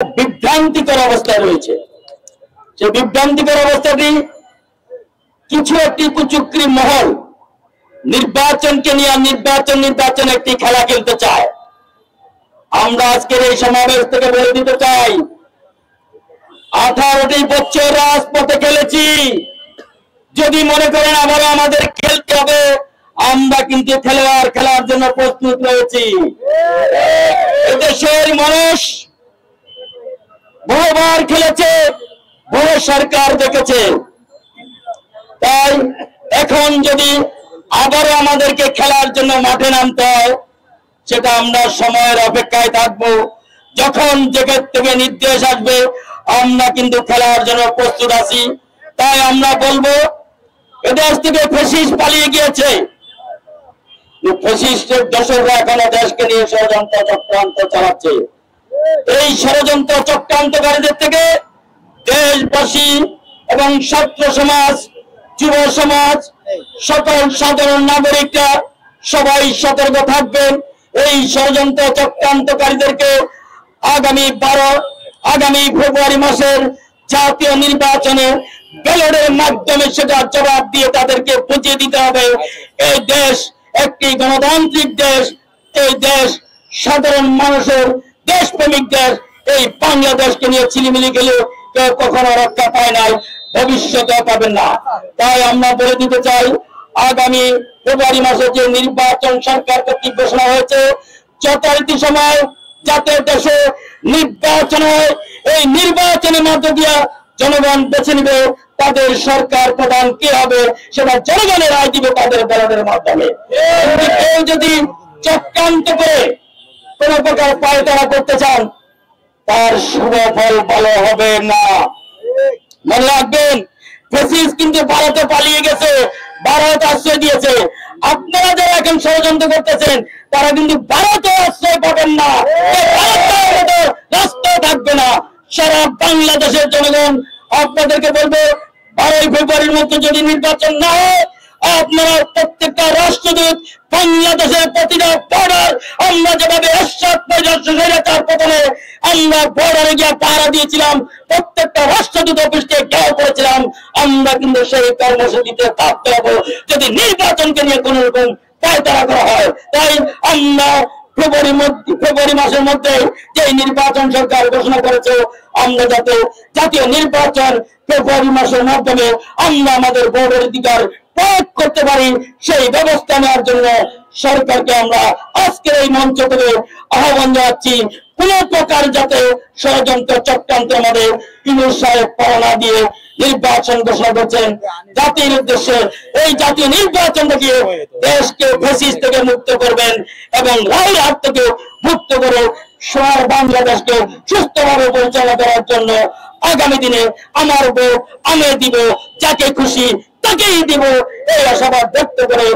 বিভ্রান্তিকর অবস্থায় রয়েছে। যে বিভ্রান্তিকর অবস্থাটি কিছু একটি কুচক্রী মহল নির্বাচনকে নিয়ে নির্বাচন একটি খেলা খেলতে চায়। আমরা আজকের এই সমাবেশ থেকে বলে দিতে চাই, 18টি বছর রাজপথে খেলেছি। যদি মনে করেন আবারও আমাদের খেলতে হবে, আমরা কিন্তু খেলার জন্য প্রস্তুত রয়েছি। এদেশের মানুষ বহুবার খেলেছে, বহু সরকার দেখেছে। তাই এখন যদি আবারও আমাদেরকে খেলার জন্য মাঠে নামতে হয়, সেটা আমরা সময়ের অপেক্ষায় থাকবো। যখন জেগের থেকে নির্দেশ আসবে আমরা কিন্তু খেলার জন্য প্রস্তুত আছি। তাই আমরা বলবো, এদেশ থেকে ফ্যাসিস্ট পালিয়ে গিয়েছে, ফ্যাসিস্টের দোসররা এখনো দেশকে নিয়ে ষড়যন্ত্র চক্রান্ত চালাচ্ছে। এই ষড়যন্ত্র চক্রান্তকারীদের থেকে দেশবাসী এবং ছাত্র সমাজ, যুব সমাজ, সকল সাধারণ নাগরিকরা সবাই সতর্ক থাকবেন। এই ষড়যন্ত্র চক্রান্তকারীদেরকে আগামী ফেব্রুয়ারি মাসের জাতীয় নির্বাচনে ব্যালটের মাধ্যমে সেটা জবাব দিয়ে তাদেরকে বুঝিয়ে দিতে হবে, এই দেশ একটি গণতান্ত্রিক দেশ, এই দেশ সাধারণ মানুষের দেশপ্রেমিক দেশ। এই বাংলাদেশকে নিয়ে ছিলিমিলি গেলে কেউ কখনো রক্ষা পায় নাই, ভবিষ্যতে পাবেন না। তাই আমরা বলে দিতে চাই, আগামী ফেব্রুয়ারি মাসে যে নির্বাচন সরকার কর্তৃক ঘোষণা হয়েছে, যথারীতি সময় যাতে দেশে নির্বাচন হয়, এই নির্বাচনের মধ্য দিয়ে জনগণ বেছে নিবে তাদের সরকার প্রধান কি হবে, সেটা জনগণের রায় দিবে তাদের ব্যালটের মাধ্যমে। কেউ যদি চক্রান্ত করে কোন প্রকার পায়তারা করতে চান, তার শুভ ফল ভালো হবে না। মনে রাখবেন, ফ্যাসিস্ট কিন্তু ভারতে পালিয়ে গেছে, ভারত আশ্রয় দিয়েছে। আপনারা যারা এখন ষড়যন্ত্র করতেছেন, তারা কিন্তু ভারতে আশ্রয় পাবেন না, রাস্তায় থাকবে না। সারা বাংলাদেশের জনগণ আপনাদেরকে বলবে, 12 ফেব্রুয়ারির মধ্যে যদি নির্বাচন না হয়, আপনারা প্রত্যেকটা রাষ্ট্রদূত বাংলাদেশের প্রতিটা বর্ডার, আমরা যেভাবে তার প্রথমে আমরা বর্ডারে গিয়ে পাহারা দিয়েছিলাম, প্রত্যেকটা রাষ্ট্রদূত অফিসকে ঘেরাও করেছিলাম, আমরা কিন্তু সেই কর্মসূচিতে থাকতে হবে যদি নির্বাচনকে নিয়ে কোন রকম পায়তারা করা হয়। তাই আমরা ফেব্রুয়ারি মাসের মধ্যে যে নির্বাচন সরকার ঘোষণা করেছে, আমরা যাতে জাতীয় নির্বাচন ফেব্রুয়ারি মাসের মাধ্যমে আমরা আমাদের ভোটের অধিকার প্রয়োগ করতে পারি, সেই ব্যবস্থা নেওয়ার জন্য সরকারকে আমরা আজকের এই মঞ্চ থেকে আহ্বান জানাচ্ছি। কোন প্রকার যাতে ষড়যন্ত্র চক্রান্তের মধ্যে ইউনূস সাহেব পাওনা দিয়ে নির্বাচন ঘোষণা করছেন জাতির উদ্দেশ্যে, এই জাতীয় নির্বাচন থেকে দেশকে ফ্যাসিস্ট থেকে মুক্ত করবেন এবং রায়ের হাত থেকে মুক্ত করে সোনার বাংলাদেশকে সুস্থভাবে পরিচালনা করার জন্য আগামী দিনে আমার ভোট আমি দিব, যাকে খুশি তাকেই দিব, এই আশাবাদ ব্যক্ত করে